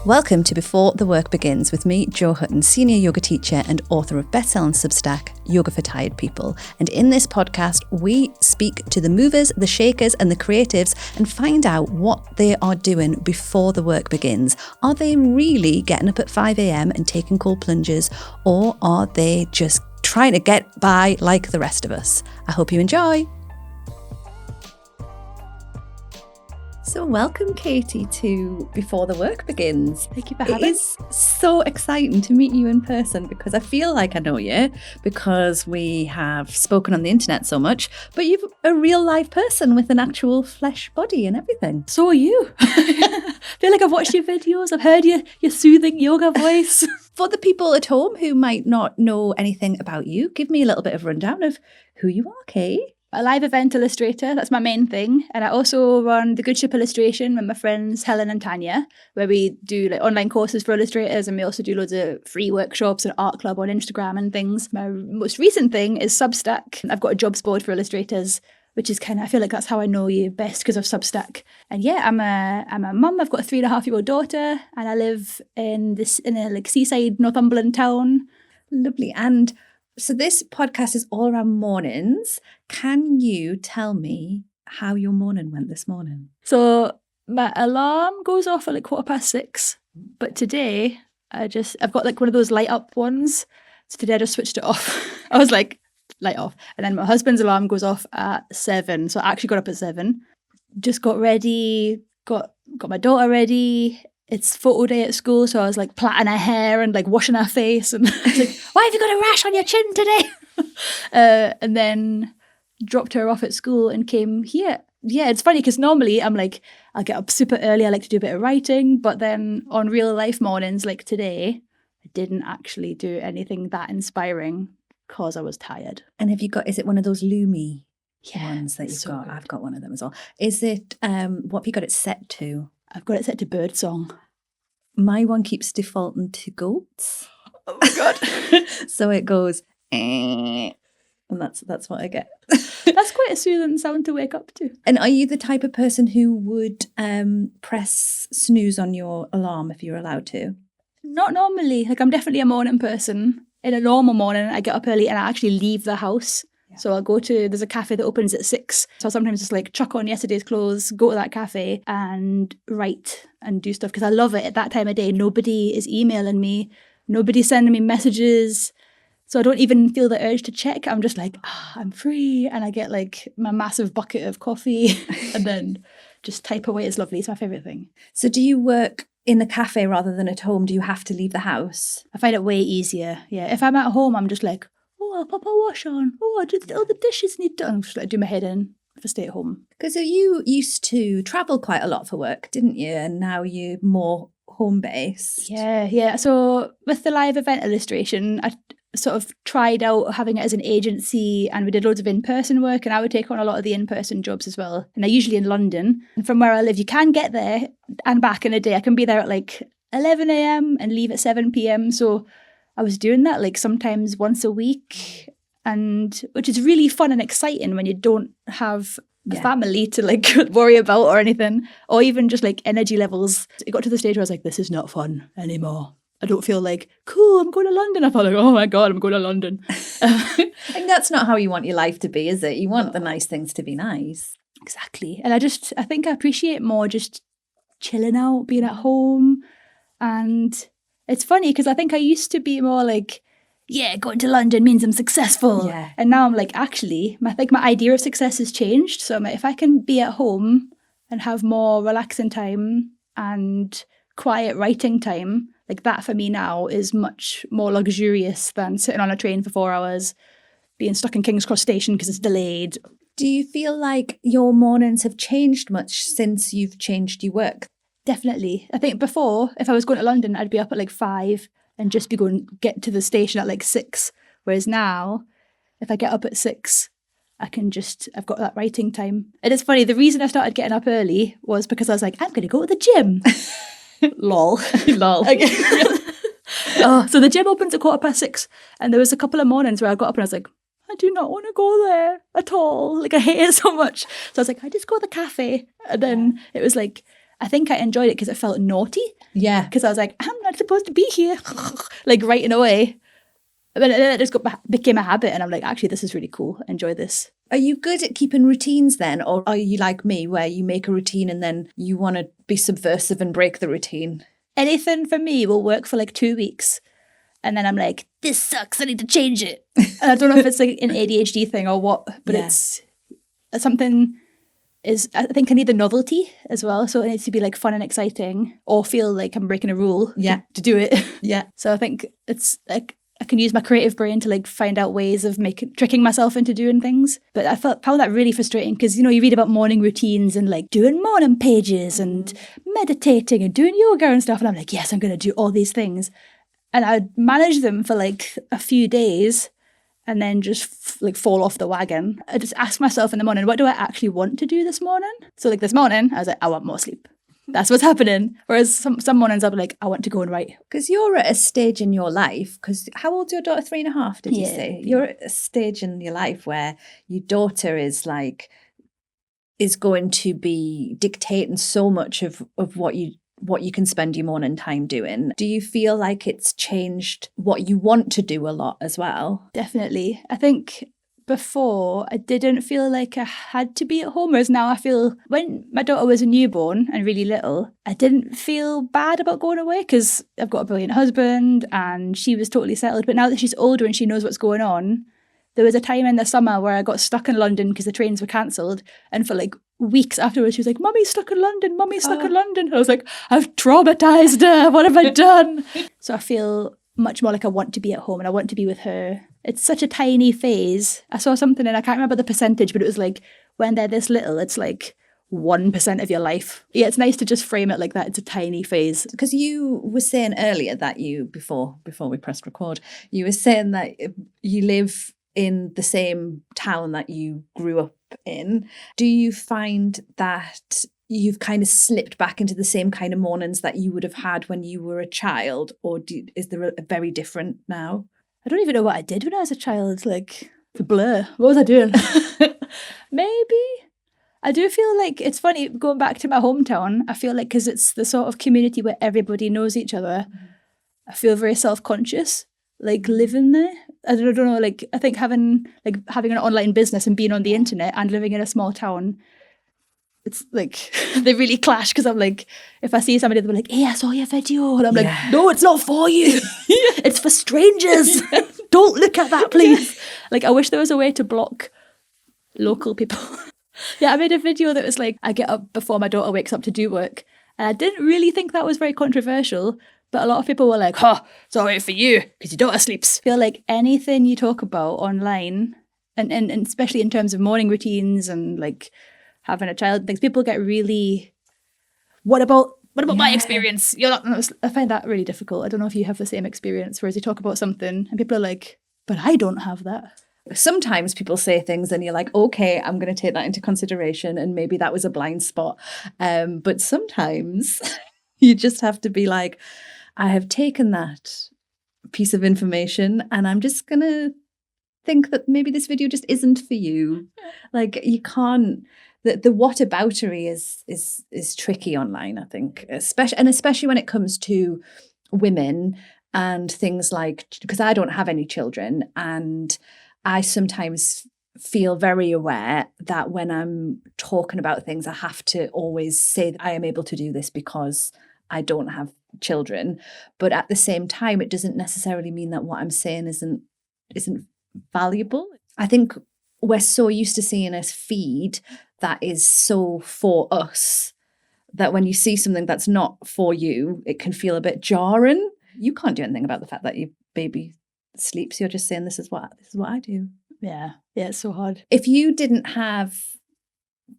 Welcome to Before the Work Begins with me, Jo Hutton, senior yoga teacher and author of best-selling Substack Yoga for Tired People. And in this podcast, we speak to the movers, the shakers and the creatives and find out what they are doing before the work begins. Are they really getting up at 5 a.m. and taking cold plunges, or are they just trying to get by like the rest of us? I hope you enjoy. So welcome, Katie, to Before the Work Begins. Thank you for having me. It is so exciting to meet you in person because I feel like I know you because we have spoken on the internet so much, but you're a real live person with an actual flesh body and everything. So are you. I feel like I've watched your videos. I've heard your soothing yoga voice. For the people at home who might not know anything about you, give me a little bit of a rundown of who you are, Kate. A live event illustrator, that's my main thing. And I also run the Good Ship Illustration with my friends Helen and Tanya, where we do like online courses for illustrators, and we also do loads of free workshops and art club on Instagram and things. My most recent thing is Substack. I've got a jobs board for illustrators, which is I feel like that's how I know you best, because of Substack. And yeah, I'm a mum. I've got a 3.5-year-old daughter, and I live in a like seaside Northumberland town. Lovely. And so this podcast is all around mornings. Can you tell me how your morning went this morning? So my alarm goes off at like 6:15, but today I've got like one of those light up ones. So today I just switched it off. I was like, light off. And then my husband's alarm goes off at 7. So I actually got up at 7, just got ready, got my daughter ready. It's photo day at school, so I was like plaiting her hair and like washing her face, and I was like, "Why have you got a rash on your chin today?" And then dropped her off at school and came here. Yeah, it's funny because normally I'm like, I'll get up super early. I like to do a bit of writing, but then on real life mornings like today, I didn't actually do anything that inspiring because I was tired. And have you got? Is it one of those Lumi ones that you've so got? good. I've got one of them as well. Is it? What have you got it set to? I've got it set to birdsong. My one keeps defaulting to goats. Oh my god! So it goes, and that's what I get. That's quite a soothing sound to wake up to. And are you the type of person who would press snooze on your alarm if you're allowed to? Not normally. Like, I'm definitely a morning person. In a normal morning, I get up early and I actually leave the house. Yeah. So I'll there's a cafe that opens at 6. So I'll sometimes just like chuck on yesterday's clothes, go to that cafe and write and do stuff because I love it. At that time of day, nobody is emailing me. Nobody's sending me messages. So I don't even feel the urge to check. I'm just like, I'm free. And I get like my massive bucket of coffee and then just type away. It's lovely. It's my favourite thing. So do you work in the cafe rather than at home? Do you have to leave the house? I find it way easier. Yeah. If I'm at home, I'm just like, I'll pop a wash on. All the dishes need done. I'm just like, do my head in if I stay at home. Because you used to travel quite a lot for work, didn't you? And now you're more home-based. Yeah. So with the live event illustration, I sort of tried out having it as an agency, and we did loads of in-person work, and I would take on a lot of the in-person jobs as well. And they're usually in London. And from where I live, you can get there and back in a day. I can be there at like 11 a.m. and leave at 7 p.m. So I was doing that like sometimes once a week, and which is really fun and exciting when you don't have a family to like worry about or anything, or even just like energy levels. It got to the stage where I was like, this is not fun anymore. I don't feel like, cool, I'm going to London. I felt like, oh my God, I'm going to London. And that's not how you want your life to be, is it? You want the nice things to be nice. Exactly. And I think I appreciate more just chilling out, being at home. And it's funny because I think I used to be more like, yeah, going to London means I'm successful. Yeah. And now I'm like, actually, I think my idea of success has changed. So I'm like, if I can be at home and have more relaxing time and quiet writing time, like that for me now is much more luxurious than sitting on a train for 4 hours, being stuck in King's Cross Station because it's delayed. Do you feel like your mornings have changed much since you've changed your work? Definitely. I think before, if I was going to London, I'd be up at like 5 and just be get to the station at like 6. Whereas now, if I get up at 6, I've got that writing time. And it's funny, the reason I started getting up early was because I was like, I'm going to go to the gym. Lol. So the gym opens at 6:15, and there was a couple of mornings where I got up and I was like, I do not want to go there at all. Like, I hate it so much. So I was like, I just go to the cafe. And then it was like, I think I enjoyed it because it felt naughty. Yeah. Because I was like, I'm not supposed to be here, like writing away. But it just became a habit, and I'm like, actually, this is really cool. I enjoy this. Are you good at keeping routines then? Or are you like me, where you make a routine and then you want to be subversive and break the routine? Anything for me will work for like 2 weeks. And then I'm like, this sucks, I need to change it. And I don't know if it's like an ADHD thing or what, but it's something I think I need the novelty as well. So it needs to be like fun and exciting, or feel like I'm breaking a rule to do it. Yeah. So I think it's like, I can use my creative brain to like find out ways of tricking myself into doing things. But I found that really frustrating because, you know, you read about morning routines and like doing morning pages and meditating and doing yoga and stuff. And I'm like, yes, I'm going to do all these things. And I'd manage them for like a few days and then just like fall off the wagon. I just ask myself in the morning, what do I actually want to do this morning? So like this morning, I was like, I want more sleep. That's what's happening. Whereas some mornings I'll be like, I want to go and write. Because you're at a stage in your life, because how old's your daughter? 3.5, did you say? You're at a stage in your life where your daughter is going to be dictating so much of what you can spend your morning time doing. Do you feel like it's changed what you want to do a lot as well? Definitely. I think before I didn't feel like I had to be at home, whereas now I feel, when my daughter was a newborn and really little, I didn't feel bad about going away because I've got a brilliant husband and she was totally settled. But now that she's older and she knows what's going on, there was a time in the summer where I got stuck in London because the trains were cancelled, and for like weeks afterwards she was like, Mummy's stuck in London, Mummy's stuck in London. And I was like, I've traumatized her, what have I done? So I feel much more like I want to be at home and I want to be with her. It's such a tiny phase. I saw something and I can't remember the percentage, but it was like, when they're this little, it's like 1% of your life. Yeah, it's nice to just frame it like that. It's a tiny phase. Because you were saying earlier that before we pressed record, you were saying that you live in the same town that you grew up in. Do you find that you've kind of slipped back into the same kind of mornings that you would have had when you were a child, or is there a very different now? I don't even know what I did when I was a child. Like, the blur. What was I doing? Maybe. I do feel like it's funny going back to my hometown. I feel like because it's the sort of community where everybody knows each other, I feel very self-conscious, like living there. I don't know, like I think having an online business and being on the internet and living in a small town, it's like they really clash, because I'm like, if I see somebody, they'll be like, hey, I saw your video, and I'm like, no, it's not for you. It's for strangers. Don't look at that, please. Like, I wish there was a way to block local people. Yeah, I made a video that was like, I get up before my daughter wakes up to do work, and I didn't really think that was very controversial, but a lot of people were like, it's all right for you because your daughter sleeps. I feel like anything you talk about online, and especially in terms of morning routines and like having a child and things, people get really, what about my experience? You're not. I find that really difficult. I don't know if you have the same experience, whereas you talk about something and people are like, but I don't have that. Sometimes people say things and you're like, okay, I'm going to take that into consideration, and maybe that was a blind spot. But sometimes you just have to be like, I have taken that piece of information and I'm just going to think that maybe this video just isn't for you. Like, you can't, the whataboutery is tricky online, I think, especially when it comes to women and things like, because I don't have any children, and I sometimes feel very aware that when I'm talking about things, I have to always say that I am able to do this because I don't have children. But at the same time, it doesn't necessarily mean that what I'm saying isn't valuable. I think we're so used to seeing a feed that is so for us that when you see something that's not for you, it can feel a bit jarring. You can't do anything about the fact that your baby sleeps. You're just saying, this is what I do. Yeah, it's so hard. If you didn't have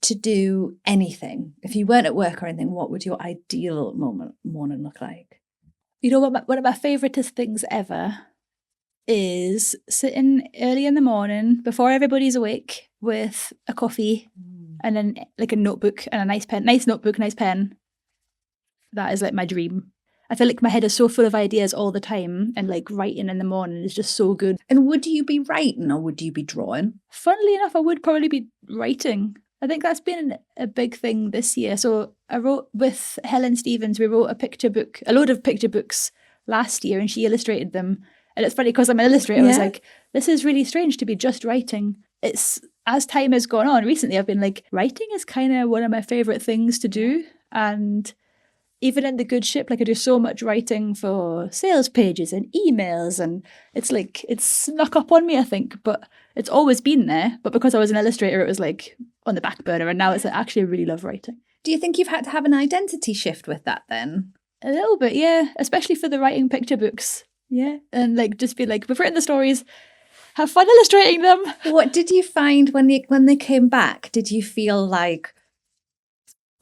to do anything, if you weren't at work or anything, what would your ideal morning look like? You know what? One of my favouriteest things ever is sitting early in the morning before everybody's awake with a coffee and then like a notebook and a nice notebook, nice pen. That is like my dream. I feel like my head is so full of ideas all the time, and like writing in the morning is just so good. And would you be writing or would you be drawing? Funnily enough, I would probably be writing. I think that's been a big thing this year. So I wrote with Helen Stevens, we wrote a load of picture books last year, and she illustrated them. And it's funny because I'm an illustrator. I was like, this is really strange to be just writing. It's, as time has gone on recently, I've been like, writing is kind of one of my favourite things to do. And even in the good ship, like I do so much writing for sales pages and emails, and it's like, it's snuck up on me, I think, but it's always been there. But because I was an illustrator, it was like on the back burner, and now it's like, actually I really love writing. Do you think you've had to have an identity shift with that then? A little bit, yeah, especially for the writing picture books. Yeah, and like just be like, we've written the stories, have fun illustrating them. What did you find when they came back? Did you feel like,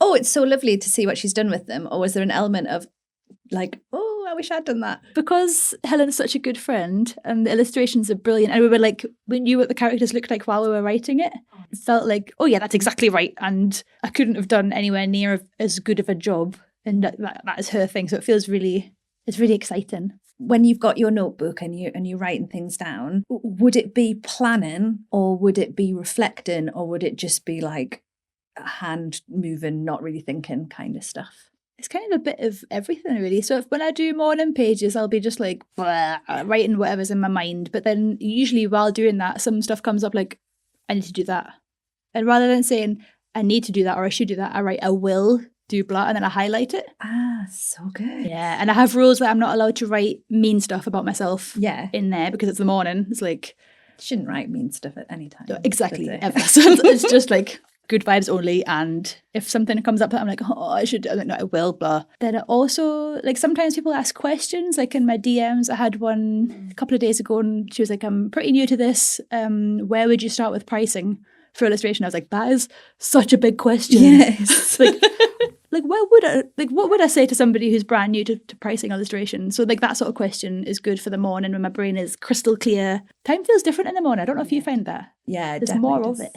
oh, it's so lovely to see what she's done with them? Or was there an element of like, oh, I wish I'd done that? Because Helen's such a good friend and the illustrations are brilliant, and we were like, we knew what the characters looked like while we were writing it. It felt like, oh yeah, that's exactly right. And I couldn't have done anywhere near as good of a job. And that is her thing. So it feels it's really exciting. When you've got your notebook and you're writing things down, would it be planning, or would it be reflecting, or would it just be like hand moving, not really thinking kind of stuff? It's kind of a bit of everything, really. So when I do morning pages, I'll be just like writing whatever's in my mind. But then usually while doing that, some stuff comes up like, I need to do that. And rather than saying, I need to do that or I should do that, I write, I will do blah, and then I highlight it. Ah, so good. Yeah, and I have rules that I'm not allowed to write mean stuff about myself in there because it's the morning. It's like... Shouldn't write mean stuff at any time. Exactly, ever. So it's just like good vibes only. And if something comes up that I'm like, oh, I should, I'm like, no, I will, blah. Then it also, like sometimes people ask questions, like in my DMs. I had one a couple of days ago and she was like, I'm pretty new to this. Where would you start with pricing for illustration? I was like, that is such a big question. Yes. Like what would I say to somebody who's brand new to pricing illustration? So like that sort of question is good for the morning when my brain is crystal clear. Time feels different in the morning. I don't know if you find that. Yeah, there's more of it.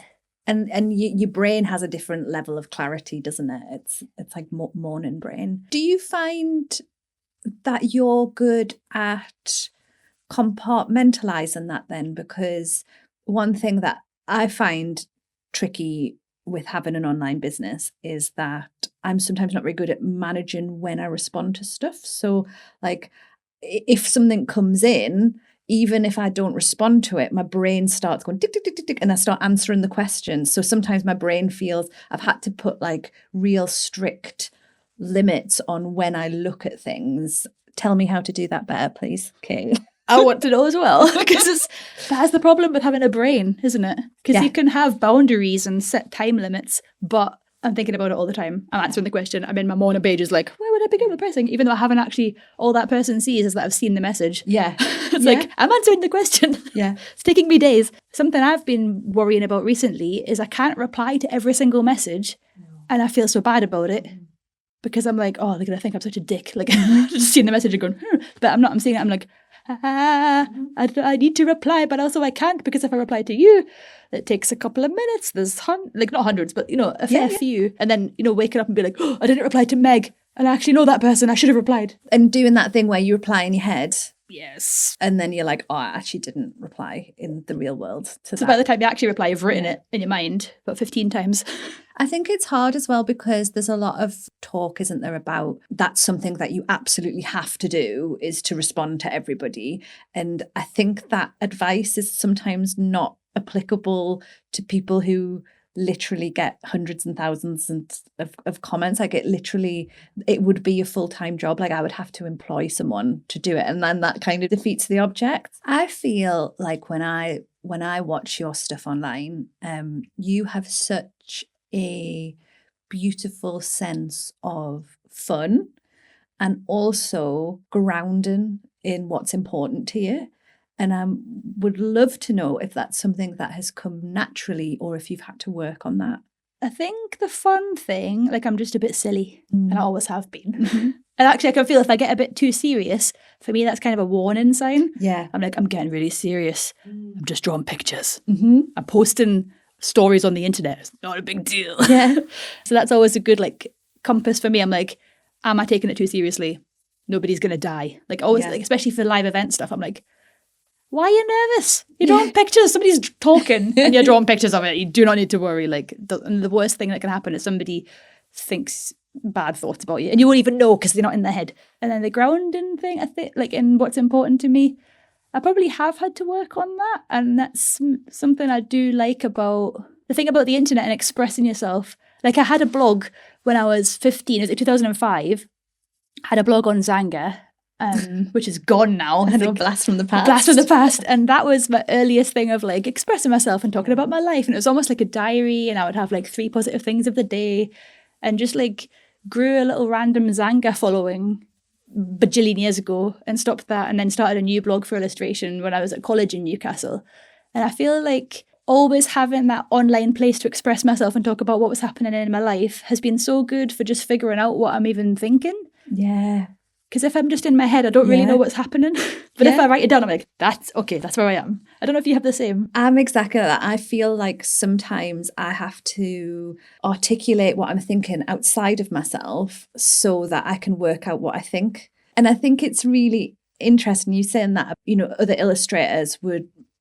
And your brain has a different level of clarity, doesn't it? It's like morning brain. Do you find that you're good at compartmentalizing that then? Because one thing that I find tricky with having an online business is that I'm sometimes not very good at managing when I respond to stuff. So like if something comes in, even if I don't respond to it, my brain starts going tick, tick, tick, tick, tick, and I start answering the questions. So sometimes my brain feels I've had to put like real strict limits on when I look at things. Tell me how to do that better, please, Kate. I want to know as well, because that's the problem with having a brain, isn't it? Because you can have boundaries and set time limits, but I'm thinking about it all the time. I'm answering the question. I'm in my morning pages like, where would I begin with pricing? Even though I haven't actually, all that person sees is that I've seen the message. Yeah. It's like, I'm answering the question. Yeah. It's taking me days. Something I've been worrying about recently is I can't reply to every single message. And I feel so bad about it. Because I'm like, oh, they're going to think I'm such a dick. Like, just seeing the message and going, but I'm not. I'm seeing it. I'm like, I need to reply, but also I can't, because if I reply to you, it takes a couple of minutes. There's not hundreds, but a fair few. And then, waking up and be like, oh, I didn't reply to Meg. And I actually know that person. I should have replied. And doing that thing where you reply in your head. Yes. And then you're like, oh, I actually didn't reply in the real world to So by the time you actually reply, you've written it in your mind about 15 times. I think it's hard as well because there's a lot of talk, isn't there, about that's something that you absolutely have to do is to respond to everybody. And I think that advice is sometimes not applicable to people who literally get hundreds and thousands of comments. Like it would be a full-time job. Like I would have to employ someone to do it, and then that kind of defeats the object. I feel like when I watch your stuff online, you have such a beautiful sense of fun and also grounding in what's important to you. And I would love to know if that's something that has come naturally or if you've had to work on that. I think the fun thing, like I'm just a bit silly, and I always have been. Mm-hmm. And actually I can feel if I get a bit too serious, for me that's kind of a warning sign. Yeah. I'm like, I'm getting really serious. I'm just drawing pictures. Mm-hmm. I'm posting stories on the internet. It's not a big deal. Yeah. So that's always a good compass for me. I'm like, am I taking it too seriously? Nobody's going to die. Like always, like, especially for live event stuff, I'm like, why are you nervous? You're drawing pictures, somebody's talking and you're drawing pictures of it. You do not need to worry. Like, the worst thing that can happen is somebody thinks bad thoughts about you and you won't even know because they're not in their head. And then the grounding thing, I think, like, in what's important to me, I probably have had to work on that. And that's something I do like about the thing about the internet and expressing yourself. Like, I had a blog when I was 15, it was like 2005. I had a blog on Zanga, which is gone now. And a blast from the past. Blast from the past. And that was my earliest thing of like expressing myself and talking about my life. And it was almost like a diary, and I would have like 3 positive things of the day, and just like grew a little random Zanga following bajillion years ago and stopped that, and then started a new blog for illustration when I was at college in Newcastle. And I feel like always having that online place to express myself and talk about what was happening in my life has been so good for just figuring out what I'm even thinking. Yeah. Because if I'm just in my head, I don't really know what's happening. But if I write it down, I'm like, that's where I am. I don't know if you have the same. I'm exactly like that. I feel like sometimes I have to articulate what I'm thinking outside of myself so that I can work out what I think. And I think it's really interesting you saying that, you know, other illustrators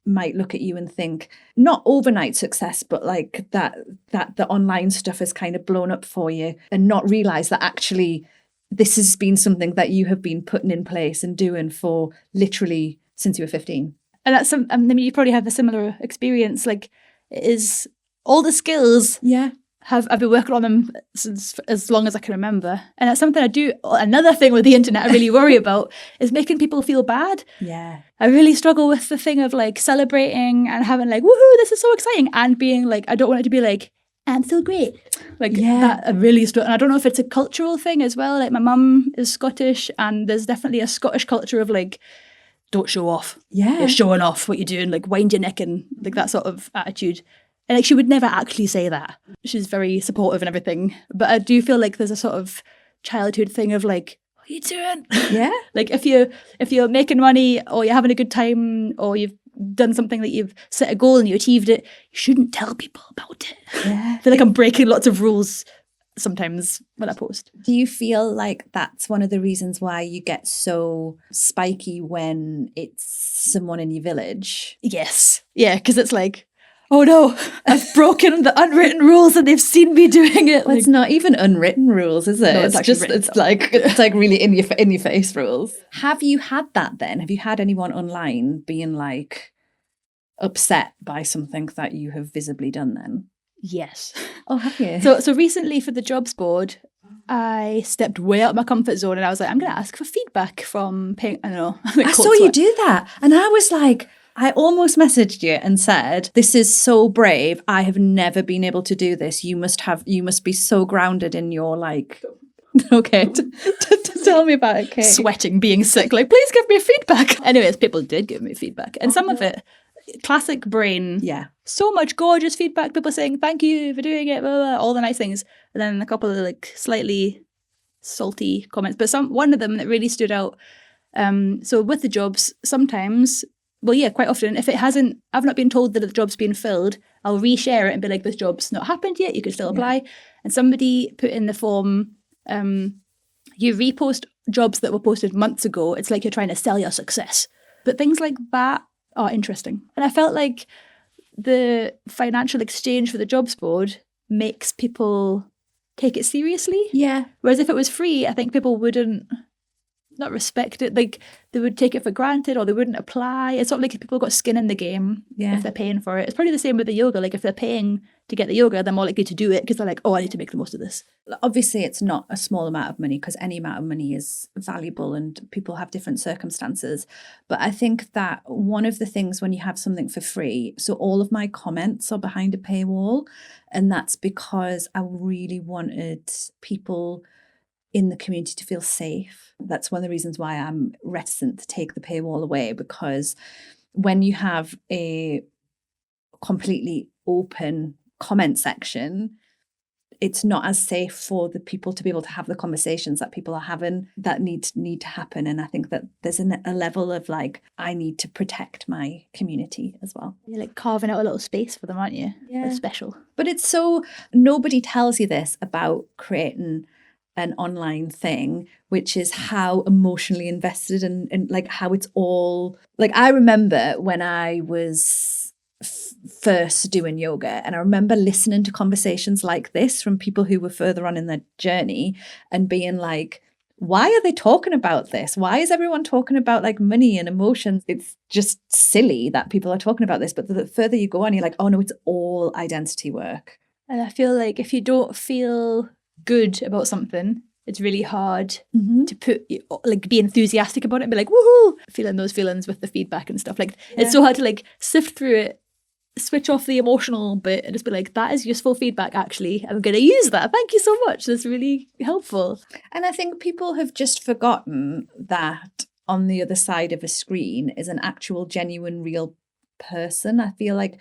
might look at you and think, not overnight success, but like that the online stuff has kind of blown up for you, and not realize that actually this has been something that you have been putting in place and doing for literally since you were 15. And that's I mean, you probably have a similar experience. Like, it is all the skills. Yeah. I've been working on them since as long as I can remember. And that's something I do. Another thing with the internet I really worry about is making people feel bad. Yeah. I really struggle with the thing of like celebrating and having like, woohoo, this is so exciting. And being like, I don't want it to be like, I'm so great. Like that I really struggle. And I don't know if it's a cultural thing as well. Like, my mum is Scottish, and there's definitely a Scottish culture of like, don't show off. Yeah. You're showing off what you're doing, like wind your neck and like that sort of attitude. And like, she would never actually say that. She's very supportive and everything. But I do feel like there's a sort of childhood thing of like, what are you doing? Yeah. Like, if you're making money, or you're having a good time, or you've done something that you've set a goal and you achieved it, you shouldn't tell people about it. Yeah. I feel like I'm breaking lots of rules sometimes when I post. Do you feel like that's one of the reasons why you get so spiky when it's someone in your village? Yes. Yeah, because it's like, oh no, I've broken the unwritten rules and they've seen me doing it. Well, it's not even unwritten rules, is it? No, it's just it's like really in your face rules. Have you had that then? Have you had anyone online being like upset by something that you have visibly done then? Yes. Oh, have you? So recently for the jobs board, I stepped way out of my comfort zone, and I was like, I'm going to ask for feedback from I don't know. I saw you do that, and I was like, I almost messaged you and said, this is so brave. I have never been able to do this. You must be so grounded in your like, okay, tell me about it, Kate. Sweating, being sick, like, please give me feedback. Anyways, people did give me feedback. And some of it, classic brain. Yeah. So much gorgeous feedback. People saying, thank you for doing it, blah, blah, blah, all the nice things. And then a couple of like slightly salty comments. But one of them that really stood out. So with the jobs, sometimes, well, yeah, quite often, if I've not been told that the job's been filled, I'll reshare it and be like, this job's not happened yet, you can still apply. Yeah. And somebody put in the form, you repost jobs that were posted months ago, it's like you're trying to sell your success. But things like that are interesting. And I felt like the financial exchange for the jobs board makes people take it seriously. Yeah. Whereas if it was free, I think people wouldn't not respect it. Like, they would take it for granted, or they wouldn't apply. It's not like people got skin in the game if they're paying for it. It's probably the same with the yoga. Like, if they're paying to get the yoga, they're more likely to do it because they're like, oh, I need to make the most of this. Obviously, it's not a small amount of money, because any amount of money is valuable and people have different circumstances. But I think that one of the things when you have something for free, so all of my comments are behind a paywall, and that's because I really wanted people in the community to feel safe. That's one of the reasons why I'm reticent to take the paywall away, because when you have a completely open comment section, it's not as safe for the people to be able to have the conversations that people are having that need to happen. And I think that there's a level of like, I need to protect my community as well. You're like carving out a little space for them, aren't you? Yeah. That's special. But it's so, nobody tells you this about creating an online thing, which is how emotionally invested and like how it's all like. I remember when I was first doing yoga, and I remember listening to conversations like this from people who were further on in their journey and being like, why are they talking about this? Why is everyone talking about like money and emotions? It's just silly that people are talking about this. But the further you go on, you're like, oh no, it's all identity work. And I feel like if you don't feel good about something, it's really hard to be enthusiastic about it and be like, woohoo, feeling those feelings with the feedback and stuff. Like, it's so hard to like sift through it, switch off the emotional bit and just be like, that is useful feedback, actually. I'm going to use that. Thank you so much. That's really helpful. And I think people have just forgotten that on the other side of a screen is an actual, genuine, real person. I feel like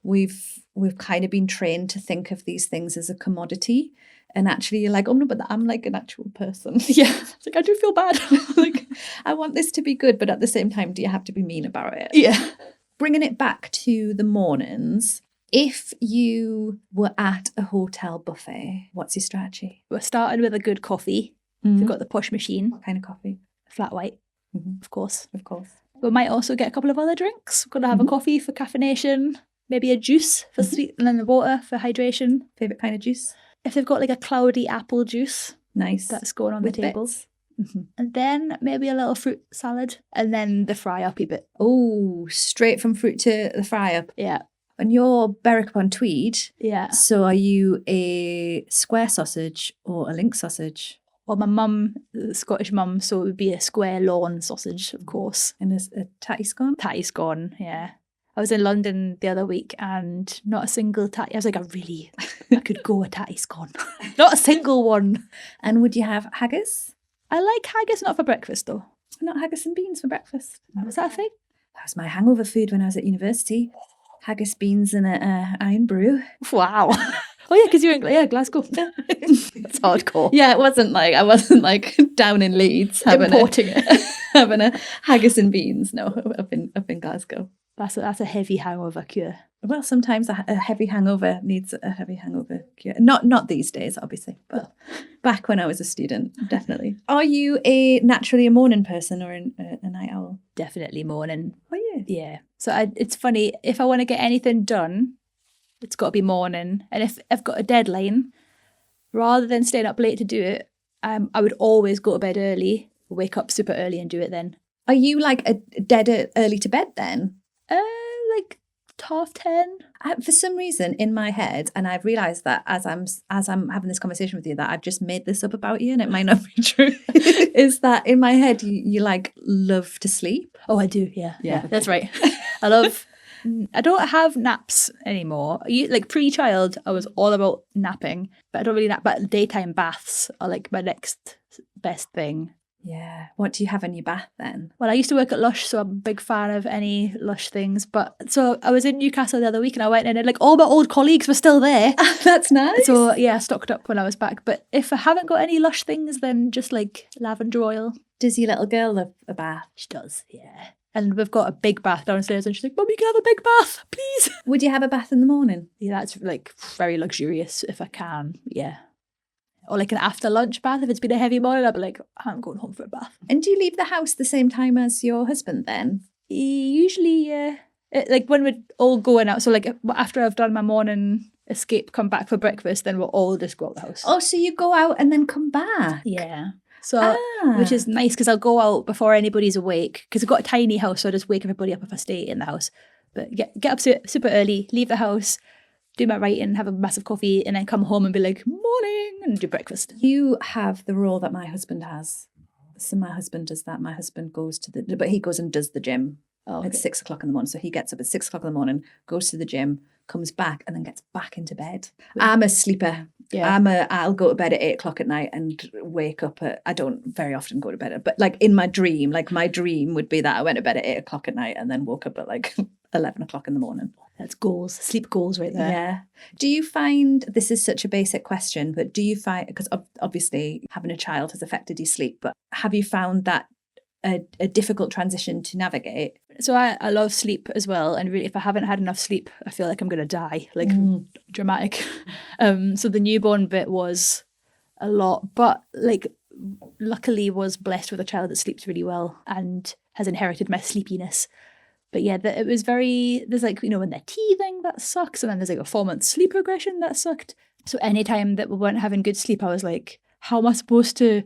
we've kind of been trained to think of these things as a commodity. And actually you're like, oh no, but I'm like an actual person. Yeah. It's like, I do feel bad. Like, I want this to be good, but at the same time, do you have to be mean about it? Yeah. Bringing it back to the mornings, if you were at a hotel buffet, what's your strategy? We're starting with a good coffee. We've got the push machine. What kind of coffee? Flat white, of course. Of course. We might also get a couple of other drinks. We're going to have a coffee for caffeination, maybe a juice for sweet, and then the water for hydration. Favourite kind of juice? If they've got like a cloudy apple juice, nice, that's going on with the table. Mm-hmm. And then maybe a little fruit salad, and then the fry-uppy bit. Oh, straight from fruit to the fry-up. Yeah. And you're Berwick upon Tweed. Yeah. So are you a square sausage or a link sausage? Well, my mum, the Scottish mum, so it would be a square lawn sausage, of course. And a tatty scone? Tatty scone, yeah. I was in London the other week and not a single tatty. I was like, I could go a tatty scone. Not a single one. And would you have haggis? I like haggis, not for breakfast though. Not haggis and beans for breakfast. Was that a thing? That was my hangover food when I was at university. Haggis, beans and a iron brew. Wow. Oh yeah, because you're in Glasgow. That's hardcore. Yeah, I wasn't like down in Leeds importing it. having a haggis and beans. No, up in Glasgow. That's a heavy hangover cure. Well, sometimes a heavy hangover needs a heavy hangover cure. Not these days, obviously, but back when I was a student, definitely. Are you naturally a morning person or a night owl? Definitely morning. Oh yeah. Yeah. So it's funny, if I want to get anything done, it's got to be morning. And if I've got a deadline, rather than staying up late to do it, I would always go to bed early, wake up super early and do it then. Are you like a dead early to bed then? Like 10:30. For some reason in my head, and I've realised that as I'm having this conversation with you, that I've just made this up about you, and it might not be true. Is that in my head you like love to sleep? Oh, I do. Yeah. That's right. I don't have naps anymore. Like pre-child, I was all about napping, but I don't really nap. But daytime baths are like my next best thing. Yeah. What do you have in your bath then? Well, I used to work at Lush, so I'm a big fan of any Lush things. But so I was in Newcastle the other week and I went in and like all my old colleagues were still there. That's nice. So yeah, I stocked up when I was back. But if I haven't got any Lush things, then just like lavender oil. Does your little girl love a bath? She does, yeah. And we've got a big bath downstairs and she's like, Mum, you can have a big bath, please. Would you have a bath in the morning? Yeah, that's like very luxurious if I can, yeah. Or like an after lunch bath. If it's been a heavy morning, I'd be like, I'm going home for a bath. And do you leave the house the same time as your husband then? Usually, yeah. Like when we're all going out, so like after I've done my morning escape, come back for breakfast, then we'll all just go out the house. Oh, so you go out and then come back? Yeah. So, which is nice because I'll go out before anybody's awake because I've got a tiny house, so I just wake everybody up if I stay in the house. But get up super early, leave the house, do my writing, have a massive coffee, and then come home and be like, morning, and do breakfast. You have the role that my husband has. So my husband does that. My husband goes but he goes and does the gym at 6 o'clock in the morning. So he gets up at 6 o'clock in the morning, goes to the gym, comes back, and then gets back into bed. I'm a sleeper. Yeah. I'll go to bed at 8 o'clock at night and wake up I don't very often go to bed, but like in my dream, like my dream would be that I went to bed at 8 o'clock at night and then woke up at like 11 o'clock in the morning. That's goals, sleep goals right there. Yeah. Do you find, this is such a basic question, but do you find, because obviously having a child has affected your sleep, but have you found that a difficult transition to navigate? So I love sleep as well, and really if I haven't had enough sleep I feel like I'm going to die, like dramatic. So the newborn bit was a lot, but like luckily was blessed with a child that sleeps really well and has inherited my sleepiness. But yeah, it was there's like, you know, when they're teething, that sucks. And then there's like a 4-month sleep regression, that sucked. So anytime that we weren't having good sleep, I was like, how am I supposed to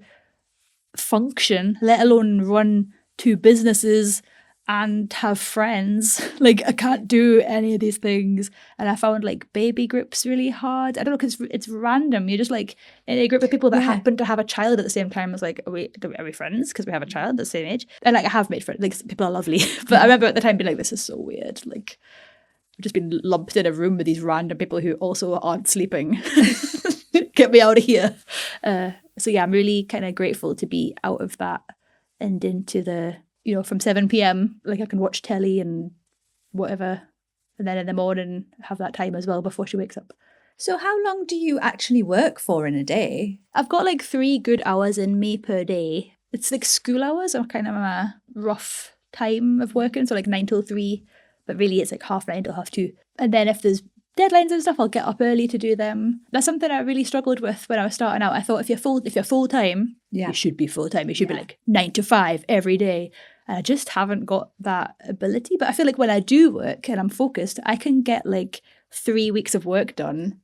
function, let alone run 2 businesses and have friends? Like, I can't do any of these things. And I found like baby groups really hard. I don't know, because it's random. You're just like in a group of people that happen to have a child at the same time. I was like, are we friends because we have a child the same age? And like, I have made friends, like people are lovely. But I remember at the time being like, this is so weird. Like, I've just been lumped in a room with these random people who also aren't sleeping. Get me out of here. So yeah, I'm really kind of grateful to be out of that and into the, you know, from 7 p.m, like I can watch telly and whatever. And then in the morning, have that time as well before she wakes up. So how long do you actually work for in a day? I've got like 3 good hours in me per day. It's like school hours or kind of a rough time of working. So like 9 till 3, but really it's like 9:30 till 2:30. And then if there's deadlines and stuff, I'll get up early to do them. That's something I really struggled with when I was starting out. I thought if you're full time, you should be full time. You should be like 9 to 5 every day. And I just haven't got that ability. But I feel like when I do work and I'm focused, I can get like 3 weeks of work done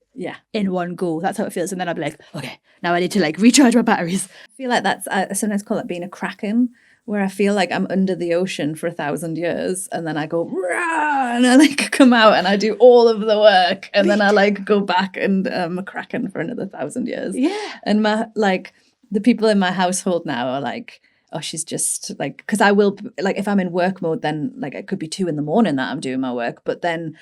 in one go. That's how it feels. And then I'll be like, okay, now I need to like recharge my batteries. I feel like that's, I sometimes call it being a kraken, where I feel like I'm under the ocean for 1,000 years and then I go, rah, and I like come out and I do all of the work and then I like go back and I'm a kraken for another 1,000 years. Yeah. And my, like, the people in my household now are like, oh, she's just like, because I will, like, if I'm in work mode, then like it could be 2 a.m. that I'm doing my work, but then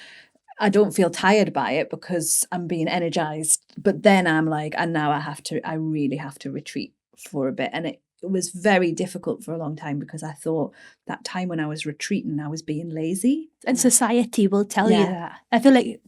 I don't feel tired by it because I'm being energized. But then I'm like, and now I really have to retreat for a bit. And it was very difficult for a long time because I thought that time when I was retreating, I was being lazy. And society will tell you that. I feel like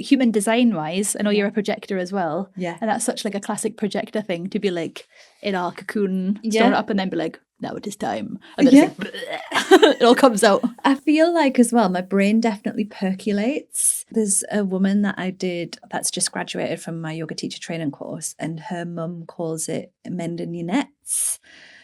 human design wise, I know you're a projector as well. Yeah. And that's such like a classic projector thing to be like in our cocoon, store it up and then be like, now it is time. And then it's like, it all comes out. I feel like as well, my brain definitely percolates. There's a woman that I did that's just graduated from my yoga teacher training course, and her mum calls it mending your nets.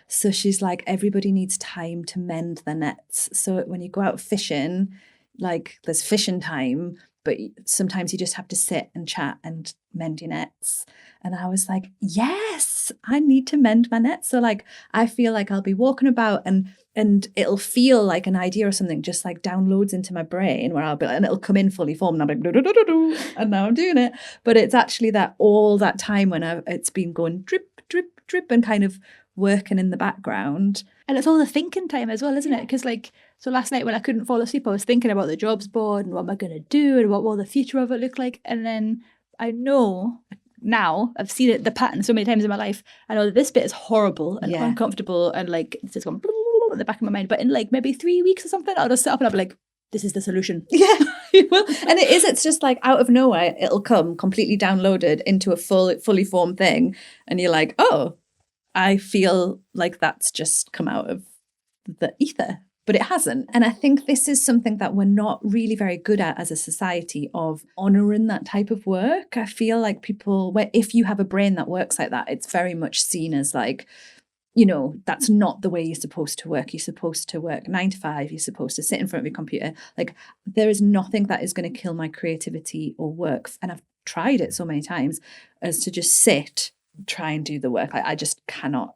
So she's like, everybody needs time to mend their nets. So when you go out fishing, like there's fishing time, but sometimes you just have to sit and chat and mend your nets. And I was like, yes, I need to mend my nets. So like, I feel like I'll be walking about and it'll feel like an idea or something just like downloads into my brain where I'll be, and it'll come in fully formed and I'm like, and now I'm doing it. But it's actually that all that time when it's been going drip, drip, drip and kind of working in the background. And it's all the thinking time as well, isn't it? Because like, so last night when I couldn't fall asleep, I was thinking about the jobs board and what am I going to do and what will the future of it look like. And then I know now, I've seen it, the pattern so many times in my life. I know that this bit is horrible and uncomfortable and like it's just going in the back of my mind. But in like maybe 3 weeks or something, I'll just sit up and I'll be like, this is the solution. Yeah. Well, and it's just like out of nowhere, it'll come completely downloaded into a fully formed thing. And you're like, oh, I feel like that's just come out of the ether. But it hasn't. And I think this is something that we're not really very good at as a society, of honouring that type of work. I feel like people, if you have a brain that works like that, it's very much seen as like, you know, that's not the way you're supposed to work. You're supposed to work 9 to 5. You're supposed to sit in front of your computer. Like, there is nothing that is going to kill my creativity or work. And I've tried it so many times as to just sit, try and do the work. I just cannot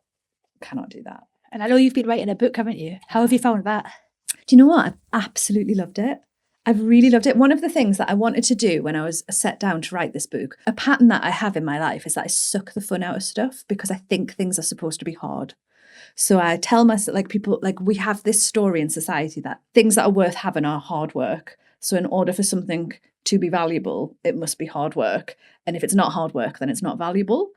do that. And I know you've been writing a book, haven't you? How have you found that? Do you know what? I've absolutely loved it. I've really loved it. One of the things that I wanted to do when I was set down to write this book, a pattern that I have in my life is that I suck the fun out of stuff because I think things are supposed to be hard. So I tell myself, like, people, like, we have this story in society that things that are worth having are hard work. So in order for something to be valuable, it must be hard work. And if it's not hard work, then it's not valuable.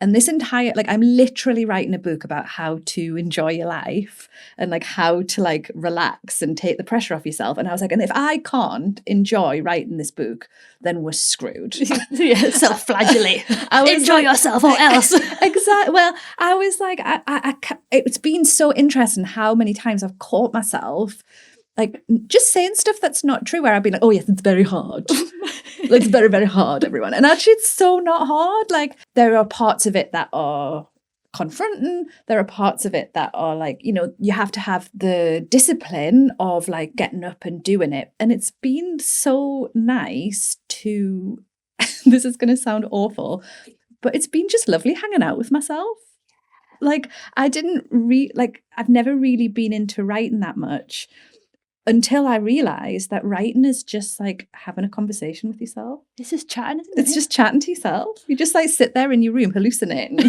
And this entire, like, I'm literally writing a book about how to enjoy your life and like how to like relax and take the pressure off yourself. And I was like, and if I can't enjoy writing this book, then we're screwed. Yeah, self-flagellate. Enjoy yourself or else. Exactly. Well, I was like, it's been so interesting how many times I've caught myself like just saying stuff that's not true, where I'd be like, oh yes, it's very hard. It's very, very hard, everyone. And actually it's so not hard. Like there are parts of it that are confronting. There are parts of it that are like, you know, you have to have the discipline of like getting up and doing it. And it's been so nice to, this is going to sound awful, but it's been just lovely hanging out with myself. Like I've never really been into writing that much until I realised that writing is just like having a conversation with yourself. It's just chatting, isn't it? It's just chatting to yourself. You just like sit there in your room hallucinating.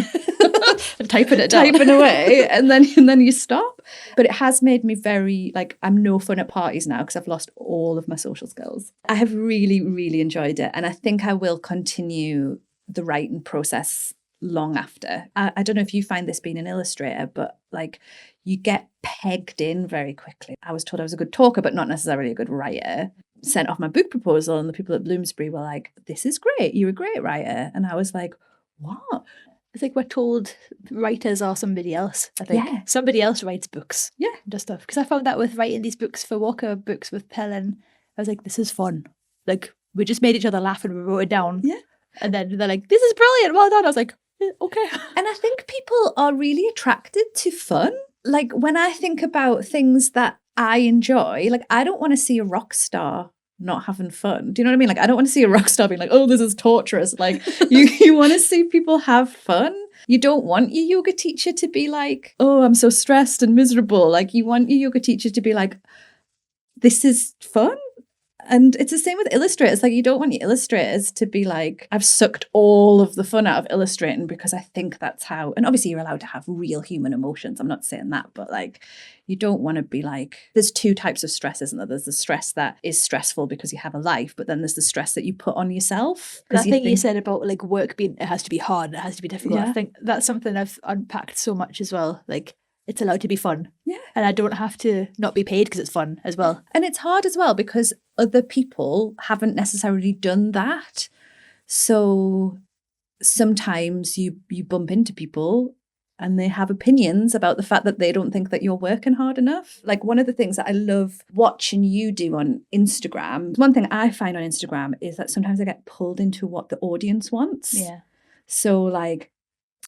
And typing it down. Typing away, and then you stop. But it has made me very, like, I'm no fun at parties now because I've lost all of my social skills. I have really, really enjoyed it. And I think I will continue the writing process long after. I don't know if you find this being an illustrator, but like you get pegged in very quickly. I was told I was a good talker, but not necessarily a good writer. Sent off my book proposal and the people at Bloomsbury were like, this is great. You're a great writer. And I was like, what? It's like we're told writers are somebody else, I think. Yeah. Somebody else writes books. Yeah. And stuff. Because I found that with writing these books for Walker Books with Pellin, I was like, this is fun. Like, we just made each other laugh and we wrote it down. Yeah. And then they're like, this is brilliant. Well done. I was like, okay. And I think people are really attracted to fun. Like when I think about things that I enjoy, like I don't want to see a rock star not having fun. Do you know what I mean? Like I don't want to see a rock star being like, oh, this is torturous. Like you want to see people have fun. You don't want your yoga teacher to be like, oh, I'm so stressed and miserable. Like you want your yoga teacher to be like, this is fun. And it's the same with illustrators. Like you don't want your illustrators to be like, I've sucked all of the fun out of illustrating because I think that's how, and obviously you're allowed to have real human emotions. I'm not saying that, but like you don't want to be like, there's two types of stress, isn't there? There's the stress that is stressful because you have a life, but then there's the stress that you put on yourself. That thing you said about like work being, it has to be hard, it has to be difficult. Yeah. I think that's something I've unpacked so much as well. Like it's allowed to be fun. Yeah. And I don't have to not be paid because it's fun as well. And it's hard as well because other people haven't necessarily done that. So sometimes you bump into people and they have opinions about the fact that they don't think that you're working hard enough. Like one of the things that I love watching you do on Instagram, one thing I find on Instagram is that sometimes I get pulled into what the audience wants. Yeah. So like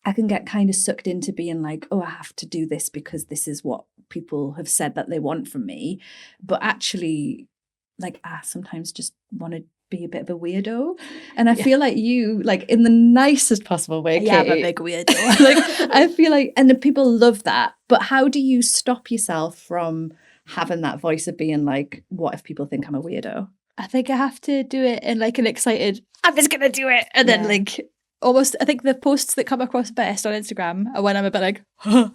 I can get kind of sucked into being like, oh, I have to do this because this is what people have said that they want from me. But actually, like, I sometimes just want to be a bit of a weirdo. And I feel like you, like, in the nicest possible way, Katie. Yeah, I'm a big weirdo. Like, I feel like, and the people love that. But how do you stop yourself from having that voice of being like, what if people think I'm a weirdo? I think I have to do it in like an excited, I'm just going to do it. And then like, almost, I think the posts that come across best on Instagram are when I'm a bit like, huh.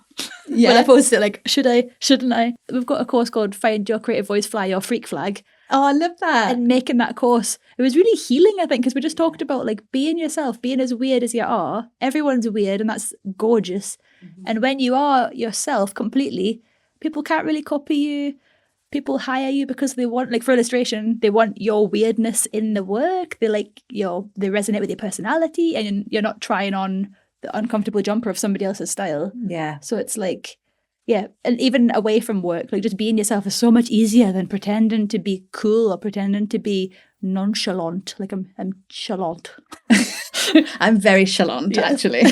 When I post it, like, should I, shouldn't I? We've got a course called Find Your Creative Voice, Fly Your Freak Flag. Oh, I love that. And making that course, it was really healing, I think, because we just talked about like being yourself, being as weird as you are. Everyone's weird and that's gorgeous. Mm-hmm. And when you are yourself completely, people can't really copy you. People hire you because they want, like for illustration, they want your weirdness in the work. They like they resonate with your personality and you're not trying on the uncomfortable jumper of somebody else's style. Yeah. So it's like, yeah. And even away from work, like just being yourself is so much easier than pretending to be cool or pretending to be nonchalant. Like I'm chalant. I'm very chalant, actually.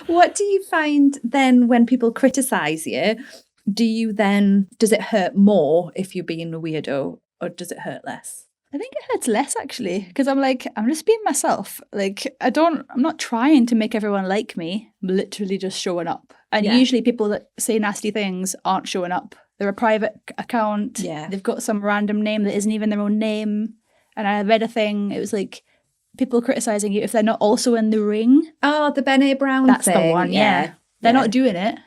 What do you find then when people criticize you? Does it hurt more if you're being a weirdo or does it hurt less? I think it hurts less actually because I'm like, I'm just being myself. Like I'm not trying to make everyone like me. I'm literally just showing up. And usually people that say nasty things aren't showing up. They're a private account. Yeah. They've got some random name that isn't even their own name. And I read a thing, it was like people criticizing you if they're not also in the ring. Oh, the Brené Brown That's thing. the one, yeah. They're not doing it.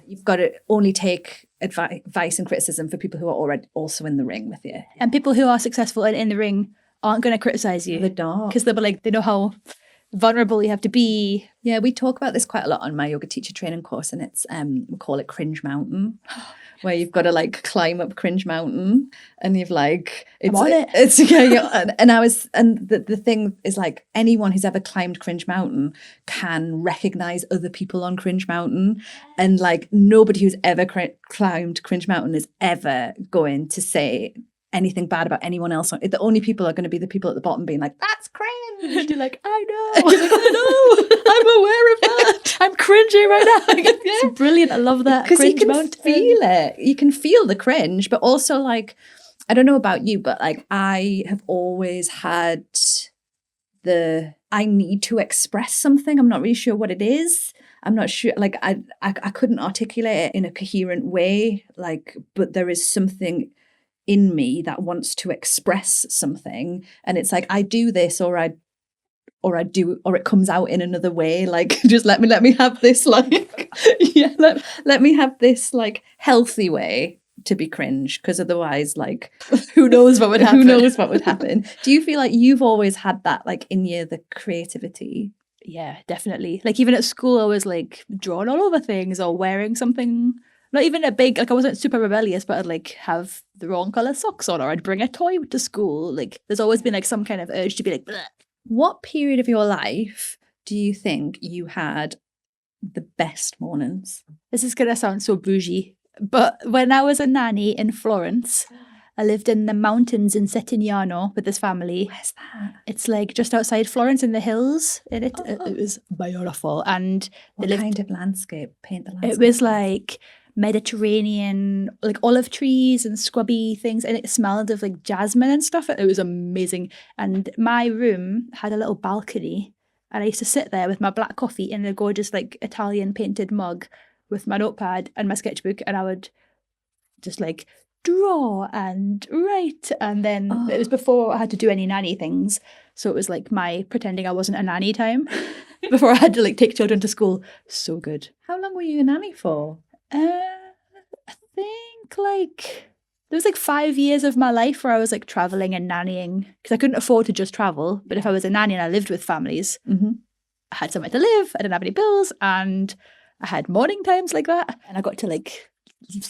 You've got to only take advice and criticism for people who are already also in the ring with you. And people who are successful and in the ring aren't going to criticize you. They're not. Because they'll be like, they know how vulnerable you have to be. Yeah, we talk about this quite a lot on my yoga teacher training course, and it's we call it Cringe Mountain, where you've got to like climb up Cringe Mountain, and you've like I'm on it. It's the thing is like anyone who's ever climbed Cringe Mountain can recognize other people on Cringe Mountain, and like nobody who's ever climbed Cringe Mountain is ever going to say anything bad about anyone else. The only people are going to be the people at the bottom being like, that's cringe. You're like, I know. You're like, I know. I'm aware of that. I'm cringing right now. It's brilliant. I love that. Because you can Mountain. feel it. You can feel the cringe, but also like, I don't know about you, but like I have always had I need to express something. I'm not really sure what it is. I'm not sure, like I couldn't articulate it in a coherent way, like, but there is something in me that wants to express something, and it's like I do this or it comes out in another way, like just let me have this like let me have this like healthy way to be cringe, because otherwise like who knows what would happen. Do you feel like you've always had that like in you, the creativity? Yeah, definitely. Like even at school I was like drawing all over things or wearing something. Not even a big, like I wasn't super rebellious, but I'd like have the wrong colour socks on, or I'd bring a toy to school. Like there's always been like some kind of urge to be like, bleh. What period of your life do you think you had the best mornings? This is going to sound so bougie, but when I was a nanny in Florence, I lived in the mountains in Settignano with this family. Where's that? It's like just outside Florence in the hills. It was beautiful. And what kind of landscape? Paint the landscape. It was like Mediterranean, like olive trees and scrubby things, and it smelled of like jasmine and stuff. It was amazing. And my room had a little balcony, and I used to sit there with my black coffee in a gorgeous like Italian painted mug with my notepad and my sketchbook, and I would just like draw and write. And then it was before I had to do any nanny things, so it was like my pretending I wasn't a nanny time before I had to like take children to school. So good. How long were you a nanny for? I think like there was like 5 years of my life where I was like traveling and nannying, because I couldn't afford to just travel. But if I was a nanny and I lived with families, I had somewhere to live, I didn't have any bills, and I had morning times like that, and I got to like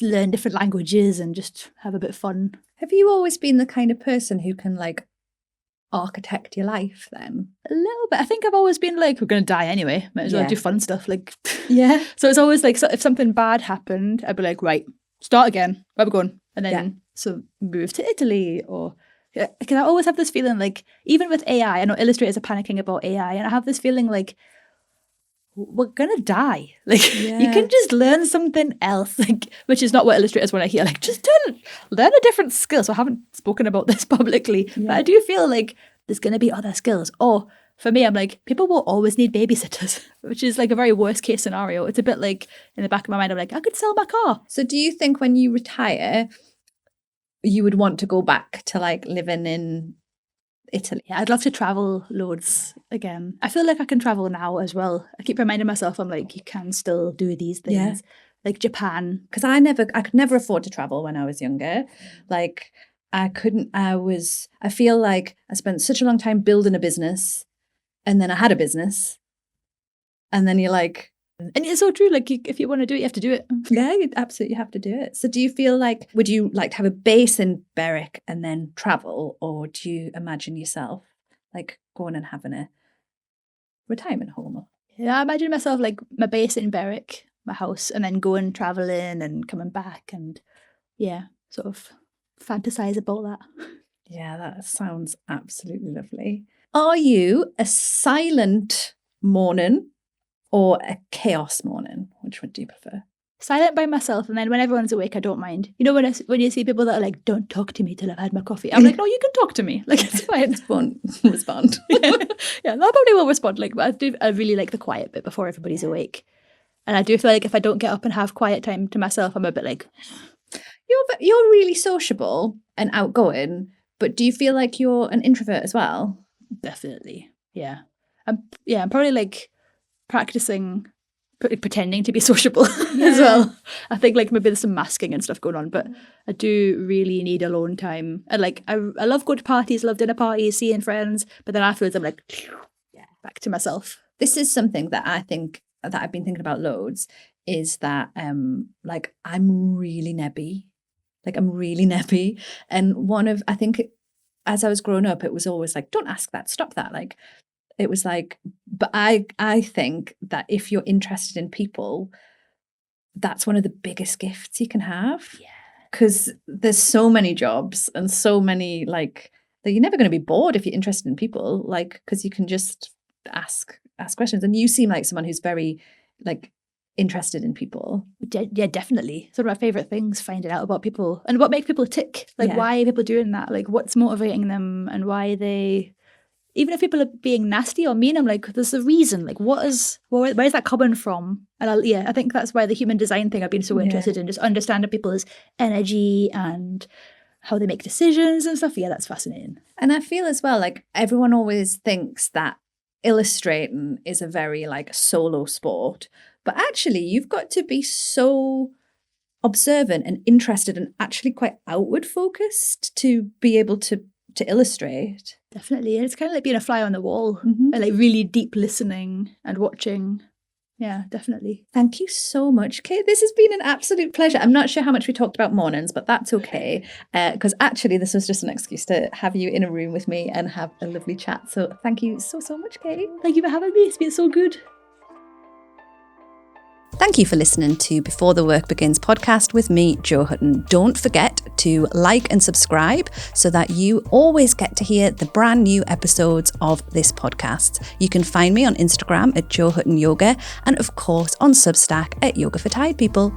learn different languages and just have a bit of fun. Have you always been the kind of person who can like architect your life then? A little bit. I think I've always been like, we're going to die anyway, might as well do fun stuff. Like, yeah. So it's always like, so if something bad happened, I'd be like, right, start again, where are we going? And then so move to Italy, or because I always have this feeling like, even with AI, I know illustrators are panicking about AI, and I have this feeling like we're gonna die. Like you can just learn something else, like, which is not what illustrators want to hear. Like just learn a different skill. So I haven't spoken about this publicly, but I do feel like there's gonna be other skills. Or for me, I'm like, people will always need babysitters, which is like a very worst case scenario. It's a bit like in the back of my mind, I'm like, I could sell my car. So do you think when you retire, you would want to go back to like living in Italy? Yeah, I'd love to travel loads again. I feel like I can travel now as well. I keep reminding myself, I'm like, you can still do these things. Like Japan. Because I could never afford to travel when I was younger. Like I feel like I spent such a long time building a business, and then I had a business, and then you're like, and it's so true, like if you want to do it, you have to do it. Yeah, you absolutely have to do it. So do you feel like, would you like to have a base in Berwick and then travel, or do you imagine yourself like going and having a retirement home? Yeah, I imagine myself like my base in Berwick, my house, and then going traveling and coming back, and sort of fantasize about that. Yeah, that sounds absolutely lovely. Are you a silent morning or a chaos morning? Which one do you prefer? Silent by myself, and then when everyone's awake, I don't mind. You know, when you see people that are like, don't talk to me till I've had my coffee, I'm like, no, you can talk to me. Like, it's fine. Won't respond. Yeah, I probably will respond. Like, but I really like the quiet bit before everybody's awake. And I do feel like if I don't get up and have quiet time to myself, I'm a bit like... You're really sociable and outgoing, but do you feel like you're an introvert as well? Definitely, yeah. I'm probably like practicing pretending to be sociable as well. I think like maybe there's some masking and stuff going on, but I do really need alone time. And like I love going to parties, love dinner parties, seeing friends, but then afterwards I'm like back to myself. This is something that I think that I've been thinking about loads, is that like I'm really nebby. And I think as I was growing up, it was always like, don't ask that, stop that. Like, it was like, but I think that if you're interested in people, that's one of the biggest gifts you can have. Yeah. Because there's so many jobs and so many, like, that you're never going to be bored if you're interested in people, like, because you can just ask questions. And you seem like someone who's very, like, interested in people. Yeah, definitely. It's one of my favorite things, finding out about people and what makes people tick. Like, why are people doing that? Like, what's motivating them, and why they, even if people are being nasty or mean, I'm like, there's a reason. Like, where is that coming from? And I think that's why the human design thing I've been so interested in, just understanding people's energy and how they make decisions and stuff. Yeah, that's fascinating. And I feel as well, like, everyone always thinks that illustrating is a very, like, solo sport. But actually, you've got to be so observant and interested and actually quite outward focused to be able to illustrate. Definitely. And it's kind of like being a fly on the wall and like really deep listening and watching. Yeah, definitely. Thank you so much, Kate. This has been an absolute pleasure. I'm not sure how much we talked about mornings, but that's okay. Because actually, this was just an excuse to have you in a room with me and have a lovely chat. So thank you so much, Kate. Thank you for having me. It's been so good. Thank you for listening to Before the Work Begins podcast with me, Jo Hutton. Don't forget to like and subscribe so that you always get to hear the brand new episodes of this podcast. You can find me on Instagram at Jo Hutton Yoga, and of course on Substack at Yoga for Tired People.